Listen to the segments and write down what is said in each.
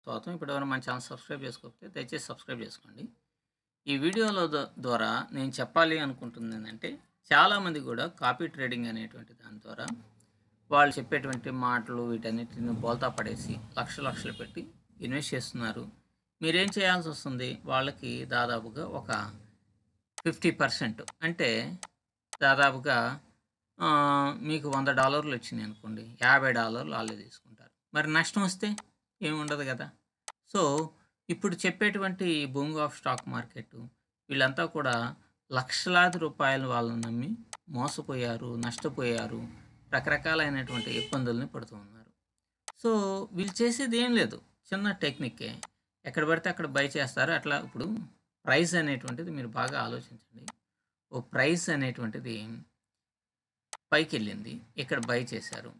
స్వాగతం. ఇప్పటివరకు మన ఛానల్ సబ్స్క్రైబ్ చేసుకోకపోతే దయచేసి సబ్స్క్రైబ్ చేసుకోండి. ఈ వీడియోలో ద్వారా నేను చెప్పాలి అనుకుంటుంది ఏంటంటే, చాలామంది కూడా కాపీ ట్రేడింగ్ అనేటువంటి దాని ద్వారా వాళ్ళు చెప్పేటువంటి మాటలు వీటన్నిటిని బోల్తా పడేసి లక్షలు పెట్టి ఇన్వెస్ట్ చేస్తున్నారు. మీరేం చేయాల్సి వస్తుంది? వాళ్ళకి దాదాపుగా ఒక 50% అంటే దాదాపుగా మీకు $100 వచ్చినాయి అనుకోండి, $50 వాళ్ళే తీసుకుంటారు. మరి నష్టం వస్తే ఏముండదు కదా. సో ఇప్పుడు చెప్పేటువంటి బొంగు ఆఫ్ స్టాక్ మార్కెట్ వీళ్ళంతా కూడా లక్షలాది రూపాయలు వాళ్ళని నమ్మి మోసపోయారు, నష్టపోయారు, రకరకాలైనటువంటి ఇబ్బందుల్ని పడుతూ ఉన్నారు. సో వీళ్ళు చేసేది ఏం లేదు, చిన్న టెక్నిక్కే. ఎక్కడ పడితే అక్కడ బై చేస్తారు. అట్లా ఇప్పుడు ప్రైస్ అనేటువంటిది మీరు బాగా ఆలోచించండి. ఓ ప్రైస్ అనేటువంటిది పైకి వెళ్ళింది, ఇక్కడ బై చేశారు.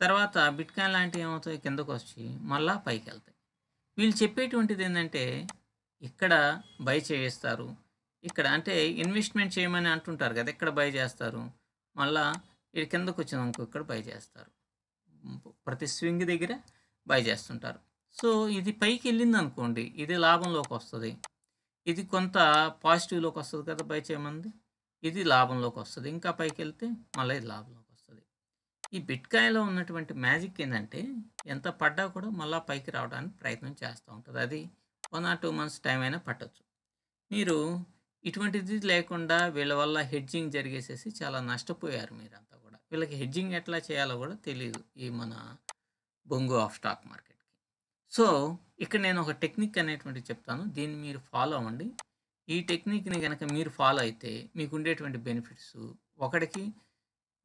తర్వాత బిట్కాయిన్ లాంటివి ఏమవుతాయి, కిందకు వచ్చి మళ్ళా పైకి వెళ్తాయి. వీళ్ళు చెప్పేటువంటిది ఏంటంటే, ఇక్కడ బై చేస్తారు, ఇక్కడ అంటే ఇన్వెస్ట్మెంట్ చేయమని అంటుంటారు కదా, ఇక్కడ బై చేస్తారు, మళ్ళా ఇది కిందకు వచ్చినాక ఇక్కడ బై చేస్తారు. ప్రతి స్వింగ్ దగ్గర బై చేస్తుంటారు. సో ఇది పైకి వెళ్ళింది అనుకోండి, ఇది లాభంలోకి వస్తుంది. ఇది కొంత పాజిటివ్లోకి వస్తుంది కదా బై చేయమంది, ఇది లాభంలోకి వస్తుంది. ఇంకా పైకి వెళ్తే మళ్ళీ ఇది లాభంలోకి వస్తుంది. ఈ బిట్కాయిన్లో ఉన్నటువంటి మ్యాజిక్ ఏంటంటే, ఎంత పడ్డా కూడా మళ్ళీ పైకి రావడానికి ప్రయత్నం చేస్తూ ఉంటుంది. అది 1 or 2 months టైం అయినా పట్టచ్చు. మీరు ఇటువంటిది లేకుండా వీళ్ళ వల్ల హెడ్జింగ్ జరిగేసేసి చాలా నష్టపోయారు మీరంతా కూడా. వీళ్ళకి హెడ్జింగ్ ఎట్లా చేయాలో కూడా తెలియదు ఈ మన బొంగు ఆఫ్ స్టాక్ మార్కెట్కి. సో ఇక్కడ నేను ఒక టెక్నిక్ అనేటువంటిది చెప్తాను, దీన్ని మీరు ఫాలో అవ్వండి. ఈ టెక్నిక్ని కనుక మీరు ఫాలో అయితే మీకు ఉండేటువంటి బెనిఫిట్స్, ఒకటికి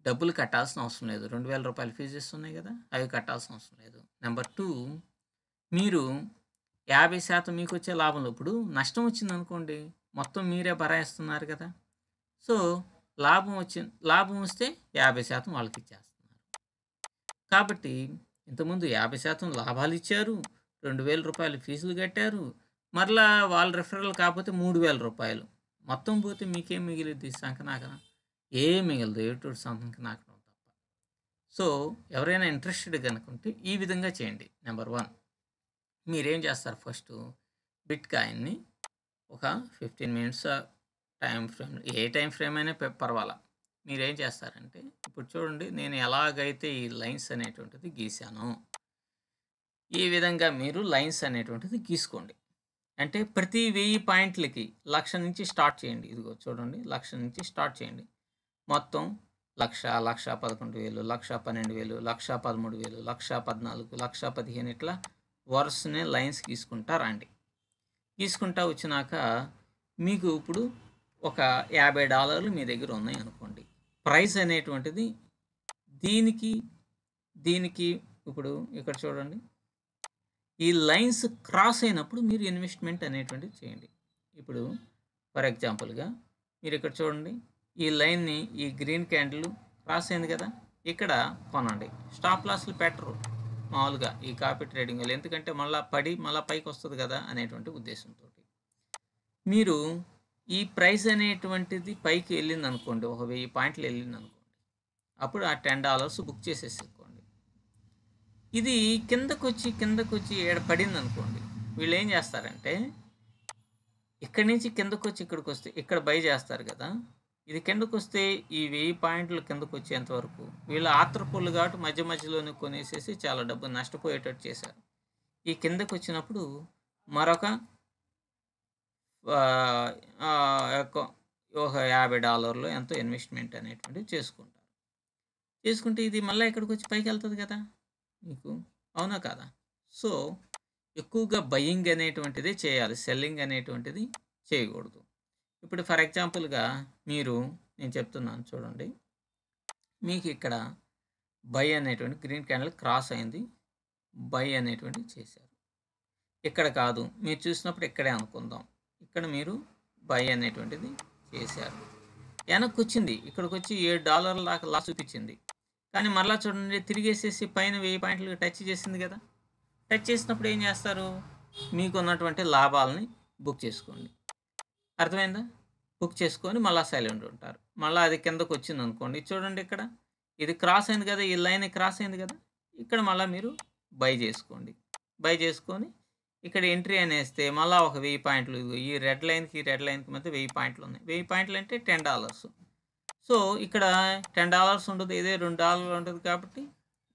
డబ్బులు కట్టాల్సిన అవసరం లేదు. $2000 ఫీజెస్ ఉన్నాయి కదా, అవి కట్టాల్సిన అవసరం లేదు. నెంబర్ 2, మీరు 50% మీకు వచ్చే లాభంలో, ఇప్పుడు నష్టం వచ్చింది అనుకోండి, మొత్తం మీరే భరాయిస్తున్నారు కదా. సో లాభం వస్తే 50% వాళ్ళకి ఇచ్చేస్తున్నారు. కాబట్టి ఇంతకుముందు 50% లాభాలు ఇచ్చారు, $2000 ఫీజులు కట్టారు, మరలా వాళ్ళ రెఫరల్ కాకపోతే $3000. మొత్తం పోతే మీకేం మిగిలిద్ది? సంకనాకన ఏం మిగలదు, ఎటు సంకనాకనం తప్ప. సో ఎవరైనా ఇంట్రెస్టెడ్ కనుకుంటే ఈ విధంగా చేయండి. నెంబర్ 1, మీరేం చేస్తారు, ఫస్ట్ బిట్కాయిన్ని ఒక 15 minutes టైం ఫ్రేమ్, ఏ టైం ఫ్రేమ్ అయినా పర్వాలా, మీరేం చేస్తారంటే, ఇప్పుడు చూడండి నేను ఎలాగైతే ఈ లైన్స్ అనేటువంటిది గీసానో ఈ విధంగా మీరు లైన్స్ అనేటువంటిది గీసుకోండి. అంటే ప్రతి 1000 పాయింట్లకి 1,00,000 నుంచి స్టార్ట్ చేయండి. ఇదిగో చూడండి, 1,00,000 నుంచి స్టార్ట్ చేయండి. మొత్తం 1,00,000, 1,11,000, 1,12,000, 1,13,000, 1,14,000, 1,15,000 ఇట్లా వరుసనే లైన్స్ గీసుకుంటా రండి. గీసుకుంటా వచ్చినాక మీకు ఇప్పుడు ఒక $50 మీ దగ్గర ఉన్నాయి అనుకోండి. ప్రైస్ అనేటువంటిది దీనికి ఇప్పుడు ఇక్కడ చూడండి, ఈ లైన్స్ క్రాస్ అయినప్పుడు మీరు ఇన్వెస్ట్మెంట్ అనేటువంటిది చేయండి. ఇప్పుడు ఫర్ ఎగ్జాంపుల్గా మీరు ఇక్కడ చూడండి, ఈ లైన్ని, ఈ గ్రీన్ క్యాండిల్ క్రాస్ అయింది కదా, ఇక్కడ కొనండి. స్టాప్ లాస్లు పెట్టరు మామూలుగా ఈ కాపీ ట్రేడింగ్ వల్ల, ఎందుకంటే మళ్ళీ పడి మళ్ళీ పైకి వస్తుంది కదా అనేటువంటి ఉద్దేశంతో. మీరు ఈ ప్రైస్ అనేటువంటిది పైకి వెళ్ళింది అనుకోండి, ఒక 1000 పాయింట్లు వెళ్ళింది అనుకోండి, అప్పుడు ఆ $10 బుక్ చేసేసుకోండి. ఇది కిందకు వచ్చి ఏడ పడింది అనుకోండి, వీళ్ళు ఏం చేస్తారంటే, ఇక్కడి నుంచి కిందకు వచ్చి ఇక్కడికి వస్తే ఇక్కడ బై చేస్తారు కదా, ఇది కిందకు వస్తే ఈ 1000 పాయింట్లు కిందకు వచ్చేంత వరకు వీళ్ళు ఆత్రపుల్లు కాబట్టి మధ్యలోనే కొనేసేసి చాలా డబ్బు నష్టపోయేటట్టు చేశారు. ఈ కిందకు వచ్చినప్పుడు మరొక ఒక $50 ఎంతో ఇన్వెస్ట్మెంట్ అనేటువంటిది చేసుకుంటే ఇది మళ్ళీ ఇక్కడికి వచ్చి పైకి వెళ్తుంది కదా మీకు, అవునా కదా. సో ఎక్కువగా బయింగ్ అనేటువంటిది చేయాలి, సెల్లింగ్ అనేటువంటిది చేయకూడదు. ఇప్పుడు ఫర్ ఎగ్జాంపుల్గా నేను చెప్తున్నాను చూడండి, మీకు ఇక్కడ బై అనేటువంటి గ్రీన్ క్యాండిల్ క్రాస్ అయింది, బై అనేటువంటిది చేశారు. ఇక్కడ కాదు, మీరు చూసినప్పుడు ఇక్కడే అనుకుందాం, ఇక్కడ మీరు బై అనేటువంటిది చేశారు, వెనక్కి వచ్చింది, ఇక్కడికి వచ్చి $7 దాకా లాస్ చూపించింది. కానీ మరలా చూడండి, తిరిగేసేసి పైన 1000 పాయింట్లు టచ్ చేసింది కదా. టచ్ చేసినప్పుడు ఏం చేస్తారు, మీకు ఉన్నటువంటి లాభాలని బుక్ చేసుకోండి. అర్థమైందా? బుక్ చేసుకొని మళ్ళీ సైలెంట్ ఉంటారు. మళ్ళీ అది కిందకు వచ్చింది అనుకోండి, చూడండి ఇక్కడ ఇది క్రాస్ అయింది కదా, ఈ లైన్ క్రాస్ అయింది కదా, ఇక్కడ మళ్ళీ మీరు బై చేసుకోండి. బై చేసుకొని ఇక్కడ ఎంట్రీ అనేస్తే మళ్ళా ఒక 1000 పాయింట్లు. ఇదిగో ఈ రెడ్ లైన్‌కి మధ్య 1000 పాయింట్లు ఉన్నాయి. 1000 పాయింట్లు అంటే $10. సో, ఇక్కడ $10 ఉండదు. ఇదే $2 ఉంటది కాబట్టి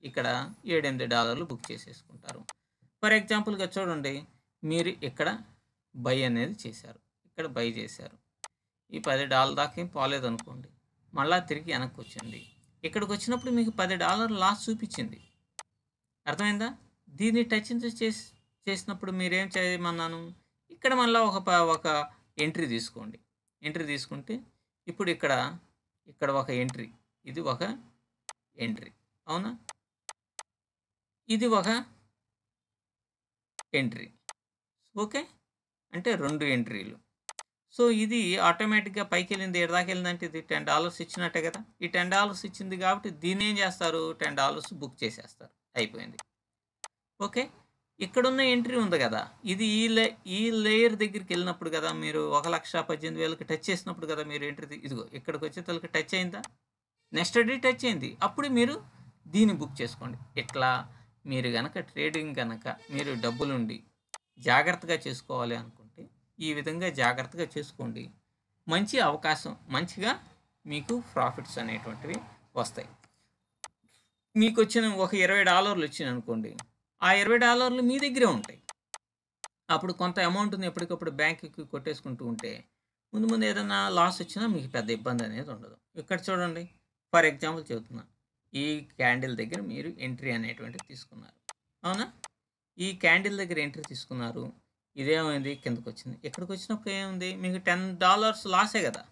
ఇక్కడ $7, $8 బుక్ చేసేసుకుంటారు. ఫర్ ఎగ్జాంపుల్‌గా చూడండి. మీరు ఇక్కడ బై అనేది చేశారు. ఇక్కడ బై చేశారు. ఈ $10 దాకా ఏం పోలేదనుకోండి. మళ్ళా తిరిగి వెనక్కొచ్చింది. ఇక్కడికొచ్చినప్పుడు మీకు $10 లాస్ చూపిచ్చింది. అర్థమైందా? దీన్ని టచ్ చేసినప్పుడు మీరేం చేయమన్నాను? ఇక్కడ మళ్ళా ఒక ఎంట్రీ తీసుకోండి. ఎంట్రీ తీసుకుంటే ఇప్పుడు ఇక్కడ ఒక ఎంట్రీ. ఇది ఒక ఎంట్రీ. అవునా? ఇది ఒక ఎంట్రీ. ఓకే. అంటే 2 ఎంట్రీలు. సో, ఇది ఆటోమేటిక్‌గా పైకెళ్ళింది. ఎక్కడి దాకెళ్ళిందంటే ఇది $10 ఇచ్చినట్టే కదా! ఈ $10 ఇచ్చింది కాబట్టి దీన్నేం చేస్తారు? $10 బుక్ చేసేస్తారు. అయిపోయింది. ఓకే. ఇక్కడున్న ఎంట్రీ ఉంది గదా! ఇది ఈ లేయర్ దగ్గరికెళ్ళినప్పుడు గదా! మీరు 1,18,000కి టచ్ చేసినప్పుడు గదా! మీరు ఎంట్రీ ఇదిగో ఇక్కడికొచ్చేతలకి టచ్ అయిందా? నెక్స్ట్ డే టచ్ అయింది. అప్పుడు మీరు దీన్ని బుక్ చేసుకోండి. ఇట్లా మీరు గనక ట్రేడింగ్ గనక మీరు డబ్బులుండి జాగ్రత్తగా చేసుకోవాలి అనుకుంటే, ఈ విధంగా జాగ్రత్తగా చేసుకోండి. మంచి అవకాశం మంచిగా మీకు ప్రాఫిట్స్ అనేటువంటివి వస్తాయి. మీకొచ్చిన ఒక $20 వచ్చినాయనుకోండి. ఆ $20 మీ దగ్గరే ఉంటాయి. అప్పుడు కొంత అమౌంట్‌ని ఎప్పటికప్పుడు బ్యాంక్‌కి కొట్టేసుకుంటూ ఉంటే, ముందు ఏదన్నా లాస్ వచ్చినా మీకు పెద్ద ఇబ్బందనేది ఉండదు. ఇక్కడ చూడండి. ఫర్ ఎగ్జాంపుల్ చెబుతున్నా. ఈ క్యాండిల్ దగ్గర మీరు ఎంట్రీ అనేటువంటిది తీసుకున్నారు. అవునా? ఈ క్యాండిల్ దగ్గర ఎంట్రీ తీసుకున్నారు. ఇదేమైంది? కిందకొచ్చింది. ఇక్కడికొచ్చినప్పుడు ఏముంది? మీకు $10 లాసే గదా!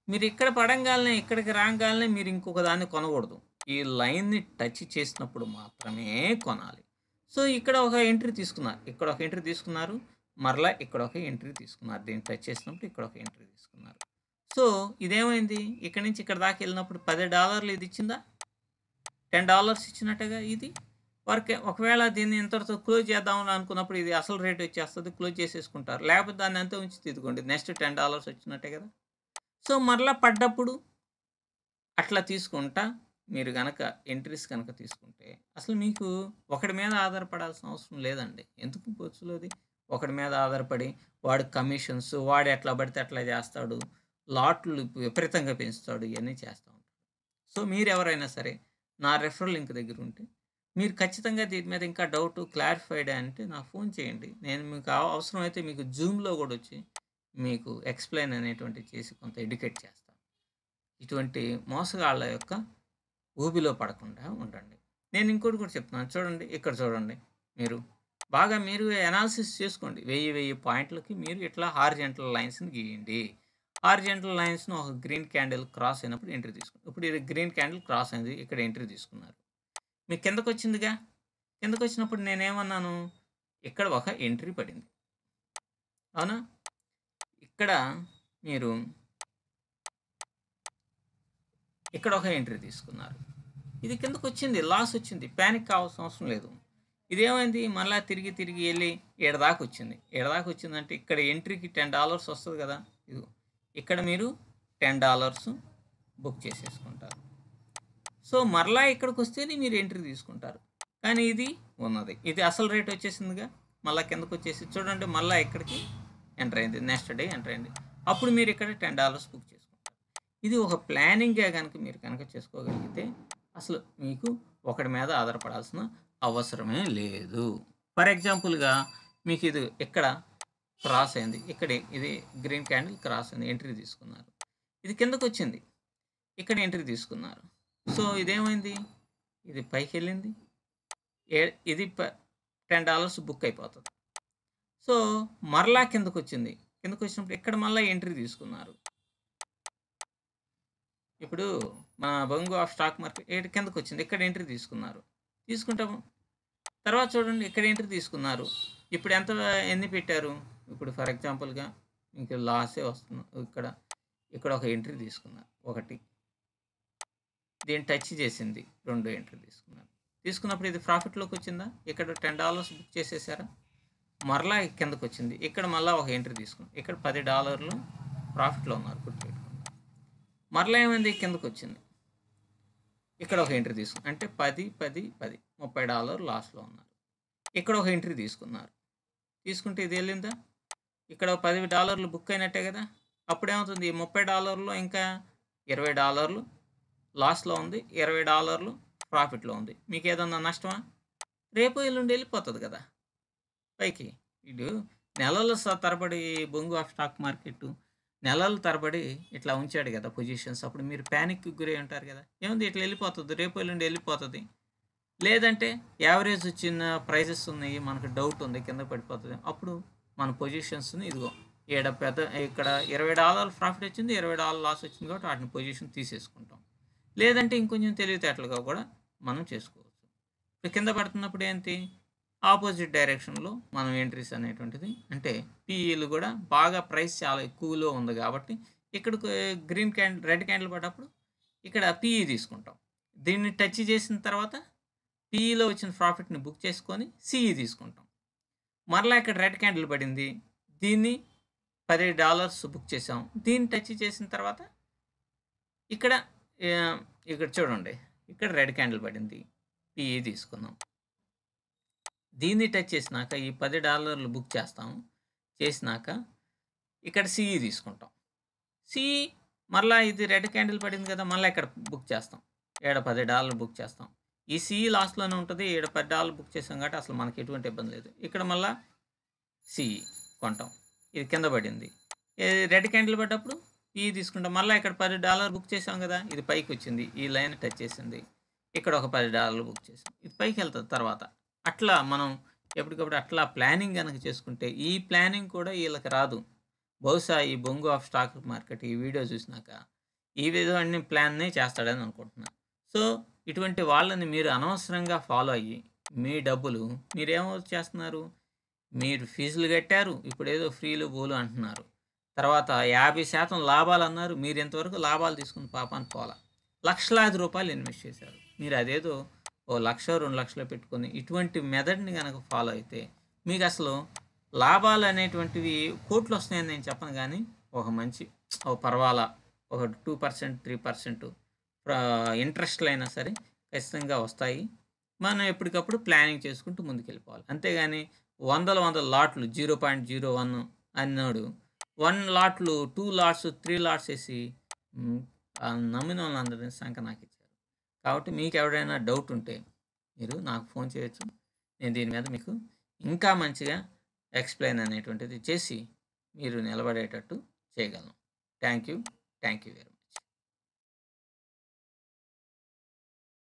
మీరు ఇక్కడ పడంగాల్నే, ఇక్కడికి రాంగాల్నే మీరు ఇంకొక దాన్ని కొనకూడదు. ఈ లైన్‌ని టచ్ చేసినప్పుడు మాత్రమే కొనాలి. సో, ఇక్కడ ఒక ఎంట్రీ తీసుకున్నారు. ఇక్కడ ఒక ఎంట్రీ తీసుకున్నారు. మరలా ఇక్కడ ఒక ఎంట్రీ తీసుకున్నారు. దీన్ని టచ్ చేసినప్పుడు ఇక్కడ ఒక ఎంట్రీ తీసుకున్నారు. సో, ఇదేమైంది? ఇక్కడి నుంచి ఇక్కడ దాకా వెళ్ళినప్పుడు $10 ఇది ఇచ్చిందా? $10 ఇచ్చినట్టేగా ఇది. ఒకవేళ దీన్ని ఇంతటితో క్లోజ్ చేద్దామని అనుకున్నప్పుడు ఇది అసలు రేట్ వచ్చేస్తది. క్లోజ్ చేసేసుకుంటారు. లేకపోతే దాన్ని అంతే ఉంచి ఇదిగోండి నెక్స్ట్ $10 వచ్చినట్టే కదా! సో, మరలా పడ్డప్పుడు అట్లా తీసుకుంటా మీరు గనక ఎంట్రీస్ కనుక తీసుకుంటే అసలు మీకు ఒకడి మీద ఆధారపడాల్సిన అవసరం లేదండి. ఎందుకు బొచ్చులోది? ఒకడి మీద ఆధారపడి వాడి కమిషన్స్ వాడు ఎట్లా పడితే అట్లా చేస్తాడు. లాట్లు విపరీతంగా పెంచుతాడు. ఇయన్నీ చేస్తా ఉంటాడు. సో, మీరెవరైనా సరే నా రెఫరల్ లింక్ దగ్గర ఉంటే మీరు ఖచ్చితంగా దీని మీద ఇంకా డౌట్ క్లారిఫైడ్ అంటే నాకు ఫోన్ చేయండి. నేను మీకు అవసరమైతే మీకు జూమ్‌లో కూడా వచ్చి మీకు ఎక్స్‌ప్లెయిన్ అనేటువంటిది చేసి కొంత ఎడ్యుకేట్ చేస్తాను. ఇటువంటి మోసగాళ్ళ యొక్క ఊబిలో పడకుండా ఉండండి. నేను ఇంకోటి కూడా చెప్తున్నాను. చూడండి. ఇక్కడ చూడండి. మీరు అనాలిసిస్ చేసుకోండి. 1000 పాయింట్లకి మీరు ఇట్లా హారిజాంటల్ లైన్స్‌ని గీయండి. హారిజాంటల్ లైన్స్‌ని ఒక గ్రీన్ క్యాండిల్ క్రాస్ అయినప్పుడు ఎంట్రీ తీసుకోండి. ఇప్పుడు ఇది గ్రీన్ క్యాండిల్ క్రాస్ అయింది. ఇక్కడ ఎంట్రీ తీసుకున్నారు. మీకు కిందకొచ్చిందిగా. కిందకొచ్చినప్పుడు నేనేమన్నాను? ఇక్కడ ఒక ఎంట్రీ పడింది. అవునా? ఇక్కడ మీరు ఇక్కడ ఒక ఎంట్రీ తీసుకున్నారు. ఇది కిందకొచ్చింది. లాస్ వచ్చింది. పానిక్ కావాల్సిన అవసరం లేదు. ఇదేమైంది? మళ్ళా తిరిగి ఎళ్లి ఈడ దాకా వచ్చింది. ఈడ దాకా వచ్చిందంటే ఇక్కడ ఎంట్రీకి $10 వస్తది కదా! ఇదిగో ఇక్కడ మీరు $10 బుక్ చేసేసుకుంటారు. సో, మరలా ఇక్కడికొస్తేనే మీరు ఎంట్రీ తీసుకుంటారు. కానీ ఇది ఉన్నది. ఇది అసలు రేట్ వచ్చేసిందిగా. మళ్ళా కిందకొచ్చేసి చూడండి. మళ్ళా ఇక్కడికి ఎంటర్ అయింది. నెక్స్ట్ డే ఎంటర్ అయింది. అప్పుడు మీరు ఇక్కడ $10 బుక్ చేసుకుంటారు. ఇది ఒక ప్లానింగ్‌గా గనక మీరు కనుక చేసుకోగలిగితే అసలు మీకు ఒకడి మీద ఆధారపడాల్సిన అవసరమే లేదు. ఫర్ ఎగ్జాంపుల్‌గా మీకు ఇది ఇక్కడ క్రాస్ అయింది. ఇది గ్రీన్ క్యాండిల్ క్రాస్ అయింది. ఎంట్రీ తీసుకున్నారు. ఇది కిందకొచ్చింది. ఇక్కడ ఎంట్రీ తీసుకున్నారు. సో, ఇదేమైంది? ఇది పైకెళ్ళింది. ఇది $10 బుక్ అయిపోతది. సో, మరలా కిందకొచ్చింది. కిందకొచ్చినప్పుడు ఇక్కడ మళ్ళా ఎంట్రీ తీసుకున్నారు. ఇప్పుడు మన బొంగు ఆఫ్ స్టాక్ మార్కెట్ కిందకొచ్చింది. ఇక్కడ ఎంట్రీ తీసుకున్నారు. తీసుకుంటాము. తర్వాత చూడండి. ఇక్కడ ఎంట్రీ తీసుకున్నారు. ఇప్పుడు ఎన్ని పెట్టారు? ఇప్పుడు ఫర్ ఎగ్జాంపుల్‌గా మీకు లాసే వస్తుంది. ఇక్కడ ఒక ఎంట్రీ తీసుకున్నారు. 1 దీన్ని టచ్ చేసింది. 2 ఎంట్రీ తీసుకున్నారు. తీసుకున్నప్పుడు ఇది ప్రాఫిట్‌లోకి వచ్చిందా? ఇక్కడ $10 బుక్ చేసేసారా? మరలా కిందకొచ్చింది. ఇక్కడ మళ్ళా ఒక ఎంట్రీ తీసుకున్నారు. ఇక్కడ $10 ప్రాఫిట్‌లో ఉన్నారు. గుర్తుపెట్టుకోండి. మరలా ఏమైంది? కిందకొచ్చింది. ఇక్కడ ఒక ఎంట్రీ తీసుకున్నారు. అంటే $10 $30 లాస్‌లో ఉన్నారు. ఇక్కడ ఒక ఎంట్రీ తీసుకున్నారు. తీసుకుంటే ఇది వెళ్ళిందా? ఇక్కడ $10 బుక్ అయినట్టే కదా! అప్పుడేమవుతుంది $30లో ఇంకా $20 లాస్‌లో ఉంది. $20 ప్రాఫిట్‌లో ఉంది. మీకేదన్నా నష్టమా? రేపు ఎల్లుండి వెళ్ళిపోతది కదా! పైకి. ఈడు నెలల తరబడి బొంగు ఆఫ్ స్టాక్ మార్కెట్టు నెలల తరబడి ఇట్లా ఉంచాడు కదా పొజిషన్స్. అప్పుడు మీరు పానిక్‌కి గురై ఉంటారు కదా! ఏముంది ఇట్లా వెళ్ళిపోతది. రేపు ఎల్లుండి వెళ్ళిపోతది. లేదంటే యావరేజ్ వచ్చిన ప్రైజెస్ ఉన్నాయి. మనకు డౌట్ ఉంది కింద పడిపోతది. అప్పుడు మన పొజిషన్స్‌ని ఇదిగో ఇక్కడ $20 ప్రాఫిట్ వచ్చింది. $20 లాస్ వచ్చింది కాబట్టి వాటిని పొజిషన్ తీసేసుకుంటాం. లేదంటే ఇంకొంచెం తెలివితేటలుగా కూడా మనం చేసుకోవచ్చు. ఇప్పుడు కింద పడుతున్నప్పుడు ఏంటి? ఆపోజిట్ డైరెక్షన్‌లో మనం ఎంట్రీస్ అనేటువంటిది అంటే పీఈలు కూడా బాగా ప్రైస్ చాలా ఎక్కువలో ఉంది కాబట్టి ఇక్కడికి రెడ్ క్యాండిల్ పడ్డప్పుడు ఇక్కడ పీఈ తీసుకుంటాం. దీన్ని టచ్ చేసిన తర్వాత పీఈలో వచ్చిన ప్రాఫిట్‌ని బుక్ చేసుకొని సీఈ తీసుకుంటాం. మరలా ఇక్కడ రెడ్ క్యాండిల్ పడింది. దీన్ని $10 బుక్ చేసాం. దీన్ని టచ్ చేసిన తర్వాత ఇక్కడ ఇక్కడ చూడండి. ఇక్కడ రెడ్ క్యాండిల్ పడింది. పీఈ తీసుకున్నాం. దీన్ని టచ్ చేసినాక ఈ $10 బుక్ చేస్తాం. చేసినాక ఇక్కడ సీఈ తీసుకుంటాం. సీఈ మరలా ఇది రెడ్ క్యాండిల్ పడింది కదా! మళ్ళా ఇక్కడ బుక్ చేస్తాం. ఈడ $10 బుక్ చేస్తాం. ఈ సీఈ లాస్ట్‌లోనే ఉంటది. ఈడ $10 బుక్ చేసాం కాబట్టి అసలు మనకి ఎటువంటి ఇబ్బంది లేదు. ఇక్కడ మళ్ళా సీఈ కొంటాం. ఇది కింద పడింది. రెడ్ క్యాండిల్ పడ్డప్పుడు పీఈ తీసుకుంటాం. మళ్ళా ఇక్కడ $10 బుక్ చేసాం కదా! ఇది పైకి వచ్చింది. ఈ లైన్ టచ్ చేసింది. ఇక్కడ ఒక $10 బుక్ చేసాం. ఇది పైకి వెళ్తది తర్వాత. అట్లా మనం ఎప్పటికప్పుడు అట్లా ప్లానింగ్ గనక చేసుకుంటే ఈ ప్లానింగ్ కూడా వీళ్ళకి రాదు. బహుశా ఈ బొంగు ఆఫ్ స్టాక్ మార్కెట్ ఈ వీడియో చూసినాక ఈ విధమైన ప్లాన్‌నే చేస్తాడని అనుకుంటున్నా. సో, ఇటువంటి వాళ్ళని మీరు అనవసరంగా ఫాలో అయ్యి మీ డబ్బులు మీరేమో చేస్తున్నారు? మీరు ఫీజులు కట్టారు. ఇప్పుడేదో ఫ్రీలు బోలు అంటున్నారు. తర్వాత 50% లాభాలన్నారు. మీరు ఇంతవరకు లాభాలు తీసుకున్న పాపాన పోలా. లక్షలాది రూపాయలు ఇన్వెస్ట్ చేశారు. మీరు అదేదో ఓ 1,00,000, 2,00,000 పెట్టుకొని ఇటువంటి మెథడ్‌ని గనక ఫాలో అయితే మీకసలు లాభాలనేటువంటివి కోట్లొస్తాయని నేను చెప్పను గానీ, ఒక మంచి పర్వాలా ఒక 2%, 3% ఇంట్రెస్ట్‌లైనా సరే ఖచ్చితంగా వస్తాయి. మనం ఎప్పటికప్పుడు ప్లానింగ్ చేసుకుంటూ ముందుకెళ్ళిపోవాలి. అంతేగాని వందల లాట్లు 0.01 అన్నోడు 1 లాట్లు, 2 లాట్స్, 3 లాట్స్ ఏసి నమ్మినోళ్ళందరిని సంక నాకిచ్చారు. కాబట్టి మీకెవరైనా డౌట్ ఉంటే మీరు నాకు ఫోన్ చేయొచ్చు. నేను దీని మీద మీకు ఇంకా మంచిగా ఎక్స్‌ప్లెయిన్ అనేటువంటిది చేసి మీరు నిలబడేటట్టు చేయగలను. Thank you. Thank you very much.